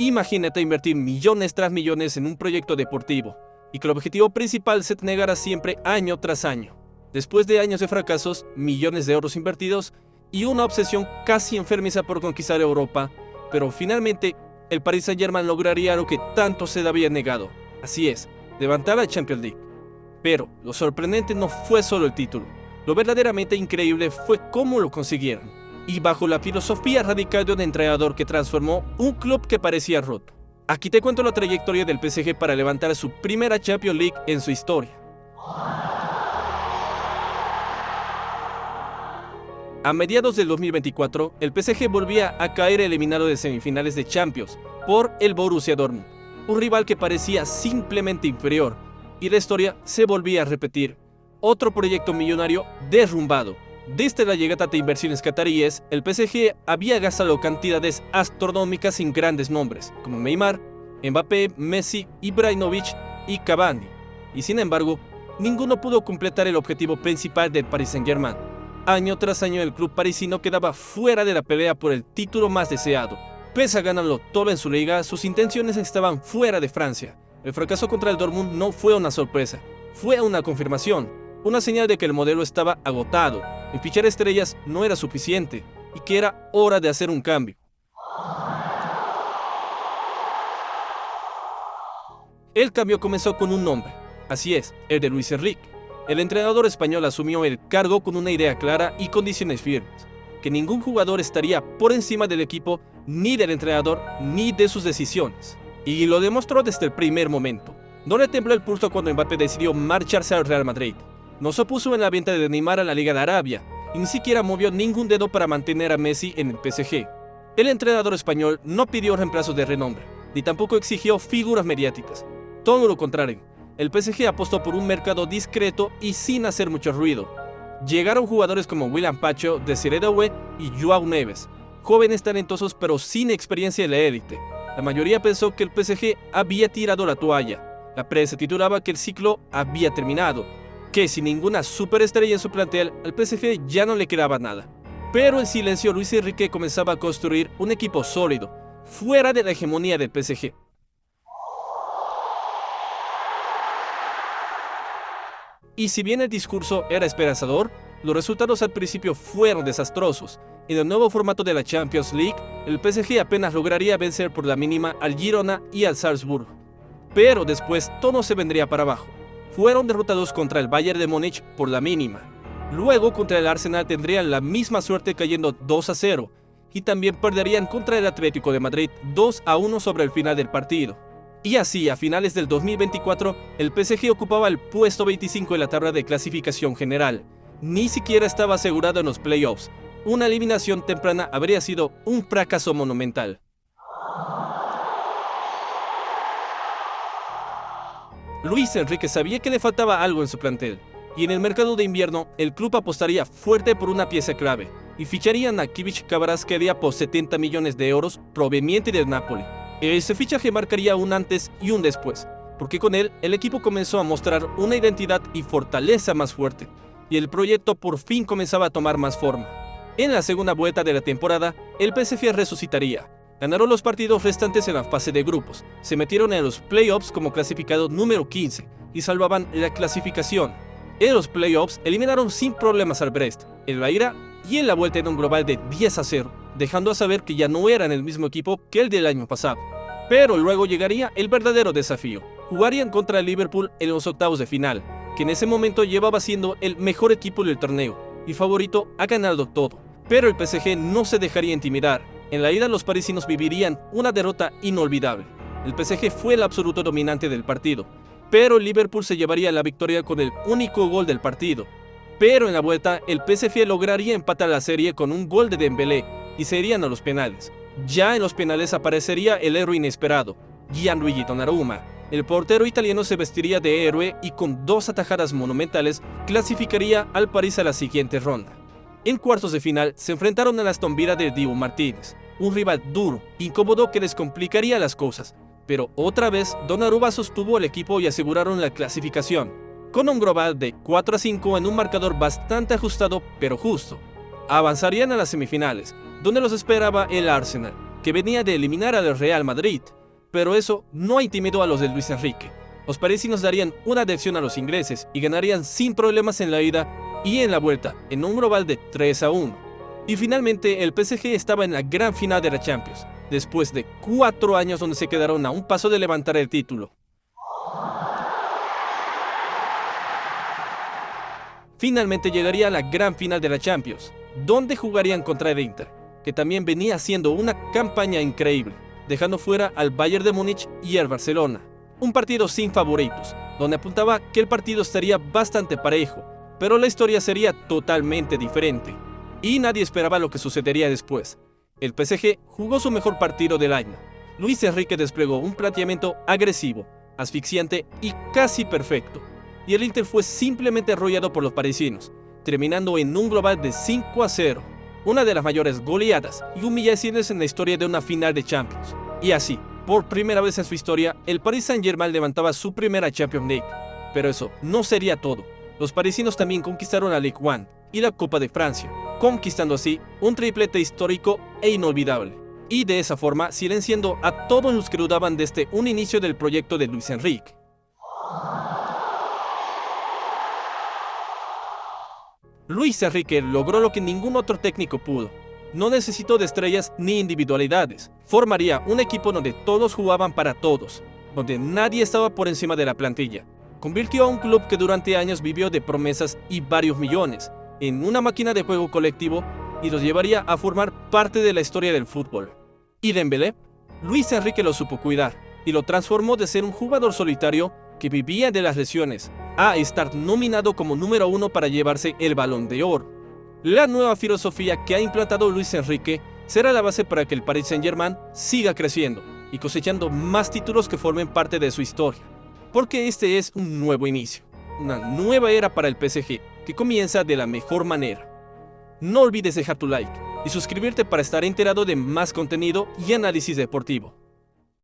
Imagínate invertir millones tras millones en un proyecto deportivo y que el objetivo principal se te negara siempre año tras año. Después de años de fracasos, millones de euros invertidos y una obsesión casi enfermiza por conquistar Europa, pero finalmente el Paris Saint-Germain lograría lo que tanto se le había negado. Así es, levantar la Champions League. Pero lo sorprendente no fue solo el título, lo verdaderamente increíble fue cómo lo consiguieron. Y bajo la filosofía radical de un entrenador que transformó un club que parecía roto. Aquí te cuento la trayectoria del PSG para levantar su primera Champions League en su historia. A mediados del 2024, el PSG volvía a caer eliminado de semifinales de Champions por el Borussia Dortmund, un rival que parecía simplemente inferior, y la historia se volvía a repetir. Otro proyecto millonario derrumbado. Desde la llegada de inversiones cataríes, el PSG había gastado cantidades astronómicas en grandes nombres, como Neymar, Mbappé, Messi, Ibrahimovic y Cavani. Y sin embargo, ninguno pudo completar el objetivo principal del Paris Saint-Germain. Año tras año el club parisino quedaba fuera de la pelea por el título más deseado. Pese a ganarlo todo en su liga, sus intenciones estaban fuera de Francia. El fracaso contra el Dortmund no fue una sorpresa, fue una confirmación, una señal de que el modelo estaba agotado, y fichar estrellas no era suficiente, y que era hora de hacer un cambio. El cambio comenzó con un nombre, así es, el de Luis Enrique. El entrenador español asumió el cargo con una idea clara y condiciones firmes, que ningún jugador estaría por encima del equipo, ni del entrenador, ni de sus decisiones. Y lo demostró desde el primer momento. No le tembló el pulso cuando Mbappé decidió marcharse al Real Madrid. No se opuso en la venta de Neymar a la Liga de Arabia, y ni siquiera movió ningún dedo para mantener a Messi en el PSG. El entrenador español no pidió reemplazos de renombre, ni tampoco exigió figuras mediáticas. Todo lo contrario, el PSG apostó por un mercado discreto y sin hacer mucho ruido. Llegaron jugadores como William Pacho, Desiré Doué y Joao Neves, jóvenes talentosos pero sin experiencia en la élite. La mayoría pensó que el PSG había tirado la toalla. La prensa titulaba que el ciclo había terminado, que sin ninguna superestrella en su plantel, al PSG ya no le quedaba nada. Pero en silencio Luis Enrique comenzaba a construir un equipo sólido, fuera de la hegemonía del PSG. Y si bien el discurso era esperanzador, los resultados al principio fueron desastrosos. En el nuevo formato de la Champions League, el PSG apenas lograría vencer por la mínima al Girona y al Salzburgo. Pero después todo se vendría para abajo. Fueron derrotados contra el Bayern de Múnich por la mínima. Luego contra el Arsenal tendrían la misma suerte cayendo 2-0 y también perderían contra el Atlético de Madrid 2-1 sobre el final del partido. Y así, a finales del 2024, el PSG ocupaba el puesto 25 en la tabla de clasificación general. Ni siquiera estaba asegurado en los playoffs. Una eliminación temprana habría sido un fracaso monumental. Luis Enrique sabía que le faltaba algo en su plantel, y en el mercado de invierno el club apostaría fuerte por una pieza clave, y ficharían a Kivic Kvaratskhelia por 70 millones de euros proveniente del Napoli. Ese fichaje marcaría un antes y un después, porque con él el equipo comenzó a mostrar una identidad y fortaleza más fuerte, y el proyecto por fin comenzaba a tomar más forma. En la segunda vuelta de la temporada, el PSG resucitaría. Ganaron los partidos restantes en la fase de grupos, se metieron en los playoffs como clasificado número 15 y salvaban la clasificación. En los playoffs eliminaron sin problemas al Brest, el Beira y en la vuelta en un global de 10-0, dejando a saber que ya no eran el mismo equipo que el del año pasado. Pero luego llegaría el verdadero desafío. Jugarían contra el Liverpool en los octavos de final, que en ese momento llevaba siendo el mejor equipo del torneo y favorito a ganarlo todo. Pero el PSG no se dejaría intimidar. En la ida los parisinos vivirían una derrota inolvidable. El PSG fue el absoluto dominante del partido, pero el Liverpool se llevaría la victoria con el único gol del partido. Pero en la vuelta el PSG lograría empatar la serie con un gol de Dembélé y se irían a los penales. Ya en los penales aparecería el héroe inesperado, Gianluigi Donnarumma. El portero italiano se vestiría de héroe y con 2 atajadas monumentales clasificaría al París a la siguiente ronda. En cuartos de final se enfrentaron a la Aston Villa de Dibu Martínez, un rival duro, incómodo que les complicaría las cosas, pero otra vez Donnarumma sostuvo al equipo y aseguraron la clasificación, con un global de 4-5 en un marcador bastante ajustado pero justo. Avanzarían a las semifinales, donde los esperaba el Arsenal, que venía de eliminar al Real Madrid, pero eso no intimidó a los de Luis Enrique. Los parisinos darían una lección a los ingleses y ganarían sin problemas en la ida y en la vuelta, en un global de 3-1. Y finalmente el PSG estaba en la gran final de la Champions, después de 4 años donde se quedaron a un paso de levantar el título. Finalmente llegaría a la gran final de la Champions, donde jugarían contra el Inter, que también venía haciendo una campaña increíble, dejando fuera al Bayern de Múnich y al Barcelona. Un partido sin favoritos, donde apuntaba que el partido estaría bastante parejo, pero la historia sería totalmente diferente. Y nadie esperaba lo que sucedería después. El PSG jugó su mejor partido del año. Luis Enrique desplegó un planteamiento agresivo, asfixiante y casi perfecto. Y el Inter fue simplemente arrollado por los parisinos, terminando en un global de 5-0, una de las mayores goleadas y humillaciones en la historia de una final de Champions. Y así, por primera vez en su historia, el Paris Saint-Germain levantaba su primera Champions League. Pero eso no sería todo. Los parisinos también conquistaron la Ligue 1 y la Copa de Francia, conquistando así un triplete histórico e inolvidable. Y de esa forma silenciando a todos los que dudaban desde un inicio del proyecto de Luis Enrique. Luis Enrique logró lo que ningún otro técnico pudo. No necesitó de estrellas ni individualidades. Formaría un equipo donde todos jugaban para todos, donde nadie estaba por encima de la plantilla. Convirtió a un club que durante años vivió de promesas y varios millones en una máquina de juego colectivo y los llevaría a formar parte de la historia del fútbol. ¿Y Dembélé? Luis Enrique lo supo cuidar y lo transformó de ser un jugador solitario que vivía de las lesiones a estar nominado como número 1 para llevarse el Balón de Oro. La nueva filosofía que ha implantado Luis Enrique será la base para que el Paris Saint-Germain siga creciendo y cosechando más títulos que formen parte de su historia. Porque este es un nuevo inicio, una nueva era para el PSG que comienza de la mejor manera. No olvides dejar tu like y suscribirte para estar enterado de más contenido y análisis deportivo.